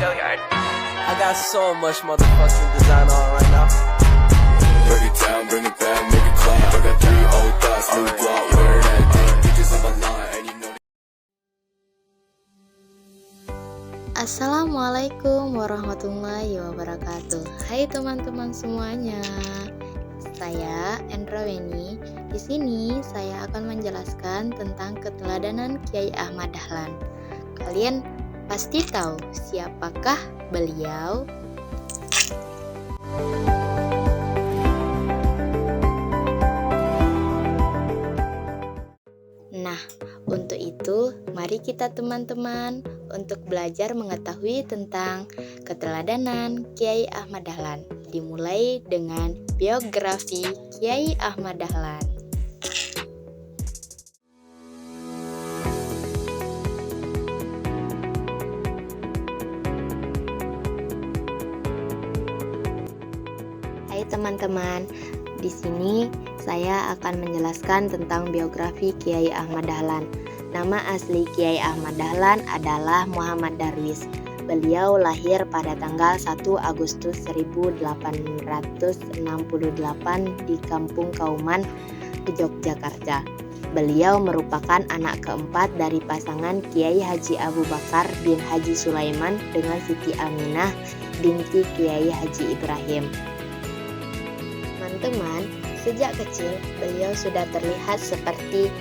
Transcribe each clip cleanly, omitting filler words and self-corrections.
I got so much motherfucking design on right now. Break it down, bring it back, make it clap. I got 3 old thoughts, new block, where that thing. Bitches on my line, and you know. Assalamualaikum warahmatullahi wabarakatuh. Hai teman-teman semuanya. Saya Endra Weni. Di sini saya akan menjelaskan tentang keteladanan Kiai Ahmad Dahlan. Kalian pasti tahu siapakah beliau? Nah, untuk itu mari kita teman-teman untuk belajar mengetahui tentang keteladanan Kiai Ahmad Dahlan. Dimulai dengan biografi Kiai Ahmad Dahlan. Hai teman-teman, di sini saya akan menjelaskan tentang biografi Kiai Ahmad Dahlan. Nama asli Kiai Ahmad Dahlan adalah Muhammad Darwis. Beliau lahir pada tanggal 1 Agustus 1868 di Kampung Kauman, Yogyakarta. Beliau merupakan anak keempat dari pasangan Kiai Haji Abu Bakar bin Haji Sulaiman dengan Siti Aminah binti Kiai Haji Ibrahim. Teman-teman, sejak kecil beliau sudah terlihat seperti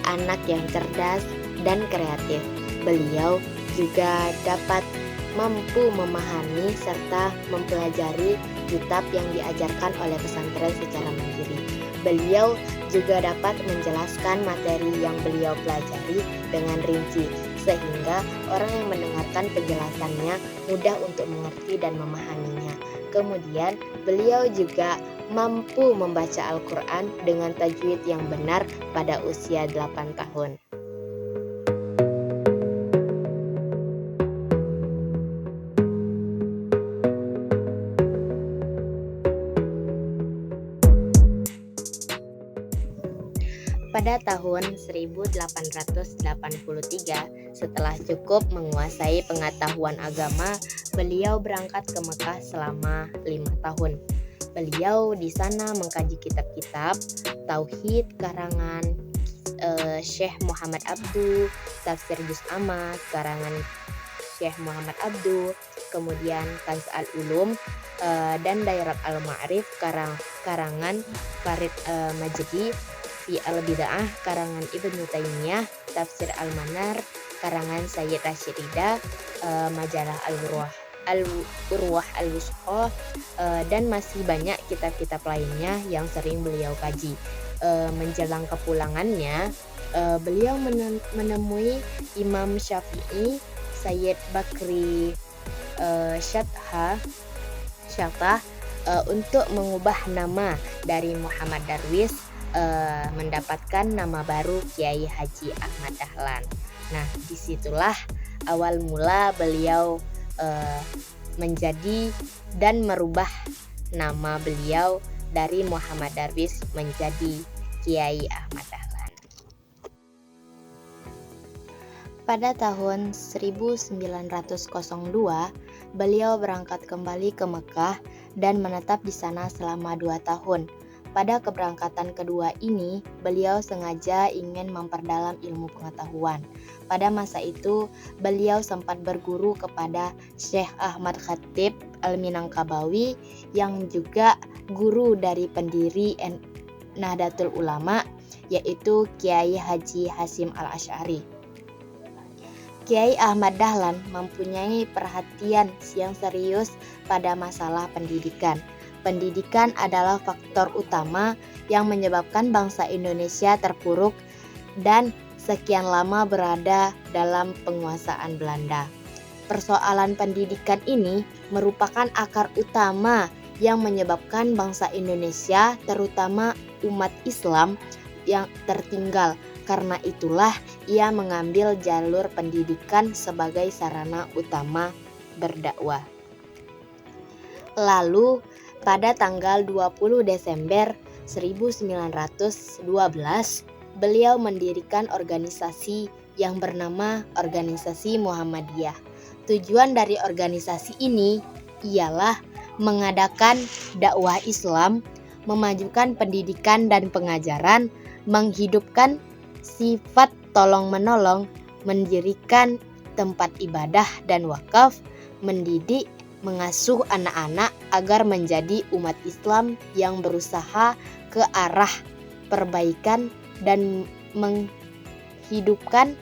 anak yang cerdas dan kreatif. Beliau juga dapat mampu memahami serta mempelajari kitab yang diajarkan oleh pesantren secara mandiri. Beliau juga dapat menjelaskan materi yang beliau pelajari dengan rinci, sehingga orang yang mendengarkan penjelasannya mudah untuk mengerti dan memahaminya. Kemudian beliau juga mampu membaca Al-Quran dengan tajwid yang benar pada usia 8 tahun. Pada tahun 1883, setelah cukup menguasai pengetahuan agama, beliau berangkat ke Mekah selama 5 tahun. Beliau di sana mengkaji kitab-kitab tauhid karangan Syekh Muhammad Abduh, Tafsir Juz Amma karangan Syekh Muhammad Abduh, kemudian Kanz al-Ulum dan Dairat al-Ma'rif karangan Farid Majdi, Fi al-Bid'ah karangan Ibnu Taimiyah, Tafsir al-Manar karangan Sayyid Rashid Ridha, majalah Al-Urwah Al-Wusqa, dan masih banyak kitab-kitab lainnya yang sering beliau kaji. Menjelang kepulangannya, beliau menemui Imam Syafi'i, Sayyid Bakri Syatah untuk mengubah nama dari Muhammad Darwis mendapatkan nama baru Kiai Haji Ahmad Dahlan. Nah, disitulah awal mula beliau menjadi dan merubah nama beliau dari Muhammad Darwis menjadi Kiai Ahmad Dahlan. Pada tahun 1902, beliau berangkat kembali ke Mekah dan menetap di sana selama 2 tahun. Pada keberangkatan kedua ini, beliau sengaja ingin memperdalam ilmu pengetahuan. Pada masa itu, beliau sempat berguru kepada Syekh Ahmad Khatib Al-Minangkabawi yang juga guru dari pendiri Nahdlatul Ulama, yaitu Kiai Haji Hasyim Al-Asy'ari. Kiai Ahmad Dahlan mempunyai perhatian yang serius pada masalah pendidikan. Pendidikan adalah faktor utama yang menyebabkan bangsa Indonesia terpuruk dan sekian lama berada dalam penguasaan Belanda. Persoalan pendidikan ini merupakan akar utama yang menyebabkan bangsa Indonesia, terutama umat Islam, yang tertinggal. Karena itulah ia mengambil jalur pendidikan sebagai sarana utama berdakwah. Lalu pada tanggal 20 Desember 1912, beliau mendirikan organisasi yang bernama Organisasi Muhammadiyah. Tujuan dari organisasi ini ialah mengadakan dakwah Islam, memajukan pendidikan dan pengajaran, menghidupkan sifat tolong-menolong, mendirikan tempat ibadah dan wakaf, mendidik, mengasuh anak-anak agar menjadi umat Islam yang berusaha ke arah perbaikan dan menghidupkan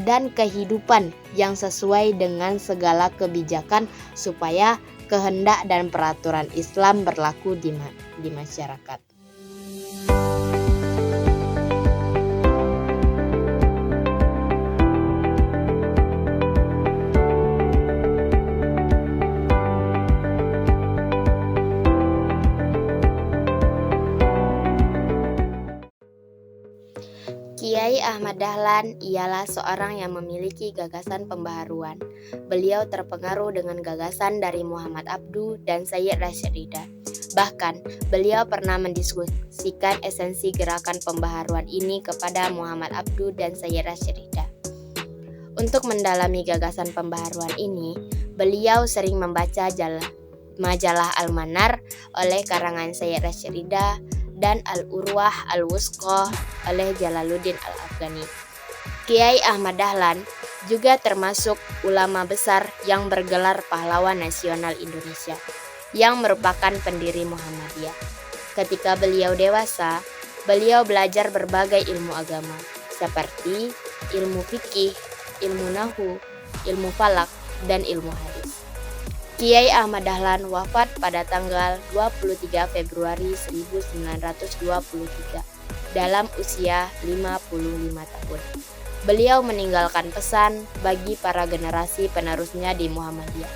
dan kehidupan yang sesuai dengan segala kebijakan supaya kehendak dan peraturan Islam berlaku di masyarakat. Kiai Ahmad Dahlan ialah seorang yang memiliki gagasan pembaharuan. Beliau terpengaruh dengan gagasan dari Muhammad Abduh dan Sayyid Rashid Ridha. Bahkan, beliau pernah mendiskusikan esensi gerakan pembaharuan ini kepada Muhammad Abduh dan Sayyid Rashid Ridha. Untuk mendalami gagasan pembaharuan ini, beliau sering membaca majalah Al-Manar oleh karangan Sayyid Rashid Ridha dan Al-Urwah Al-Wusqa oleh Jalaluddin Al-Afghani. Kiai Ahmad Dahlan juga termasuk ulama besar yang bergelar pahlawan nasional Indonesia, yang merupakan pendiri Muhammadiyah. Ketika beliau dewasa, beliau belajar berbagai ilmu agama, seperti ilmu fikih, ilmu nahu, ilmu falak, dan ilmu hadis. Kiai Ahmad Dahlan wafat pada tanggal 23 Februari 1923 dalam usia 55 tahun. Beliau meninggalkan pesan bagi para generasi penerusnya di Muhammadiyah.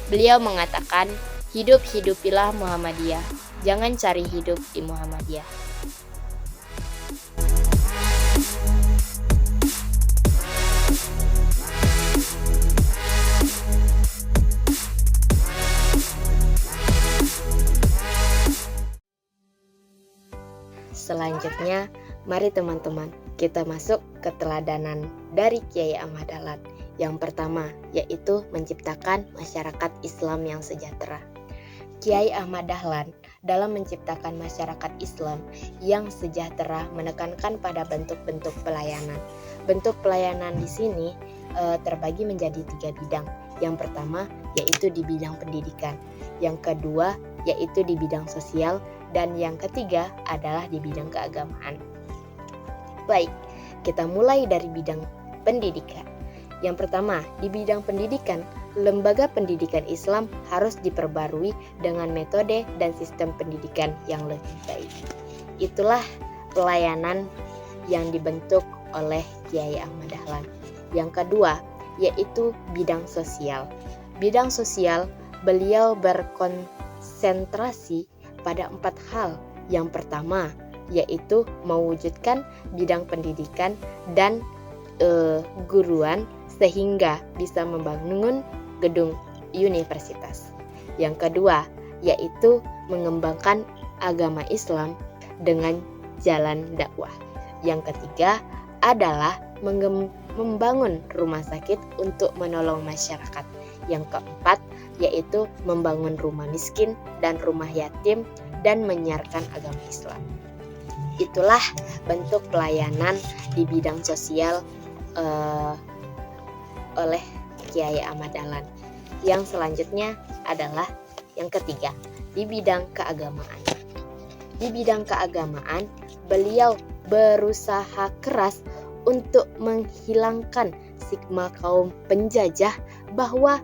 Beliau mengatakan, hidup-hidupilah Muhammadiyah, jangan cari hidup di Muhammadiyah. Selanjutnya, mari teman-teman kita masuk ke teladanan dari Kiai Ahmad Dahlan. Yang pertama, yaitu menciptakan masyarakat Islam yang sejahtera. Kiai Ahmad Dahlan dalam menciptakan masyarakat Islam yang sejahtera menekankan pada bentuk-bentuk pelayanan. Bentuk pelayanan di sini terbagi menjadi 3 bidang. Yang pertama, yaitu di bidang pendidikan. Yang kedua, yaitu di bidang sosial. Dan yang ketiga adalah di bidang keagamaan. Baik, kita mulai dari bidang pendidikan. Yang pertama, di bidang pendidikan, lembaga pendidikan Islam harus diperbarui dengan metode dan sistem pendidikan yang lebih baik. Itulah pelayanan yang dibentuk oleh Kiai Ahmad Dahlan. Yang kedua, yaitu bidang sosial. Bidang sosial, beliau berkonsentrasi pada 4 hal. Yang pertama, yaitu mewujudkan bidang pendidikan dan guruan sehingga bisa membangun gedung universitas. Yang kedua, yaitu mengembangkan agama Islam dengan jalan dakwah. Yang ketiga adalah membangun rumah sakit untuk menolong masyarakat. Yang keempat, yaitu membangun rumah miskin dan rumah yatim dan menyiarkan agama Islam. Itulah bentuk pelayanan di bidang sosial oleh Kiai Ahmad Dahlan. Yang selanjutnya adalah yang ketiga, di bidang keagamaan. Di bidang keagamaan, beliau berusaha keras untuk menghilangkan stigma kaum penjajah bahwa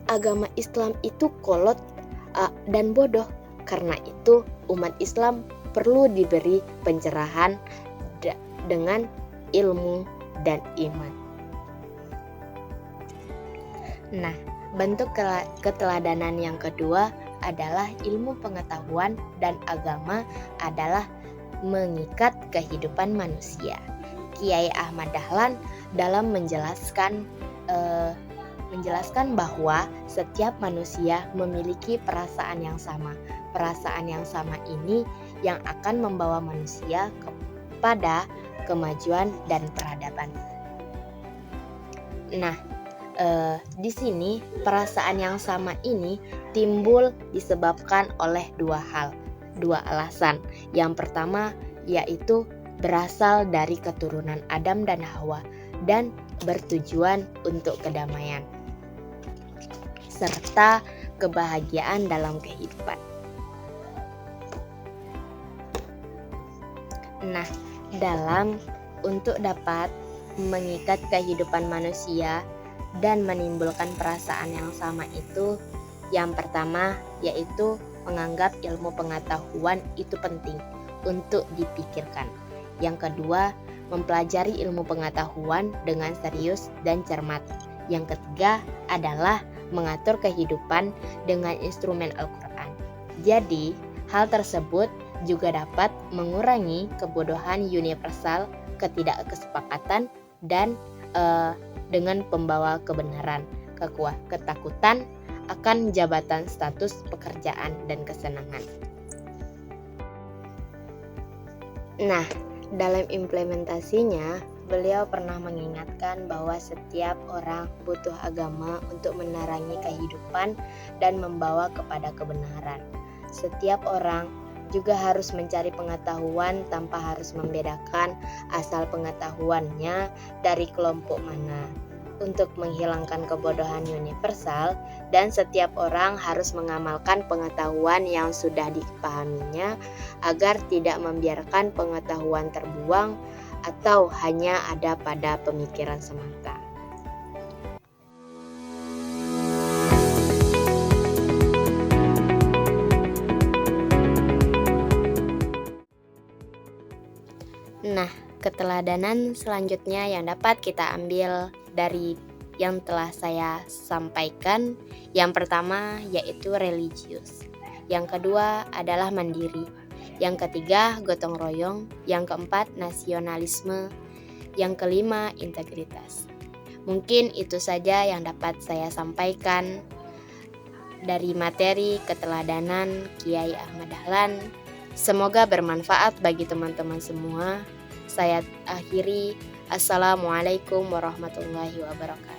agama Islam itu kolot dan bodoh. Karena itu umat Islam perlu diberi pencerahan dengan ilmu dan iman. Nah, bentuk keteladanan yang kedua adalah ilmu pengetahuan dan agama adalah mengikat kehidupan manusia. Kiai Ahmad Dahlan dalam menjelaskan bahwa setiap manusia memiliki perasaan yang sama. Perasaan yang sama ini yang akan membawa manusia kepada kemajuan dan peradaban. Nah, Di sini perasaan yang sama ini timbul disebabkan oleh dua alasan. Yang pertama yaitu berasal dari keturunan Adam dan Hawa dan bertujuan untuk kedamaian serta kebahagiaan dalam kehidupan. Nah, untuk dapat mengikat kehidupan manusia dan menimbulkan perasaan yang sama itu, yang pertama yaitu menganggap ilmu pengetahuan itu penting untuk dipikirkan. Yang kedua, mempelajari ilmu pengetahuan dengan serius dan cermat. Yang ketiga adalah mengatur kehidupan dengan instrumen Al-Quran. Jadi, hal tersebut juga dapat mengurangi kebodohan universal, ketidakkesepakatan, dan dengan pembawa kebenaran, ketakutan akan jabatan, status, pekerjaan, dan kesenangan. Nah, dalam implementasinya, beliau pernah mengingatkan bahwa setiap orang butuh agama untuk menerangi kehidupan dan membawa kepada kebenaran. Setiap orang juga harus mencari pengetahuan tanpa harus membedakan asal pengetahuannya dari kelompok mana, untuk menghilangkan kebodohan universal, dan setiap orang harus mengamalkan pengetahuan yang sudah dipahaminya agar tidak membiarkan pengetahuan terbuang atau hanya ada pada pemikiran semata. Nah, keteladanan selanjutnya yang dapat kita ambil dari yang telah saya sampaikan, yang pertama yaitu religius, yang kedua adalah mandiri, yang ketiga gotong royong, yang keempat nasionalisme, yang kelima integritas. Mungkin itu saja yang dapat saya sampaikan dari materi keteladanan Kiai Ahmad Dahlan. Semoga bermanfaat bagi teman-teman semua. Saya akhiri. Assalamualaikum warahmatullahi wabarakatuh.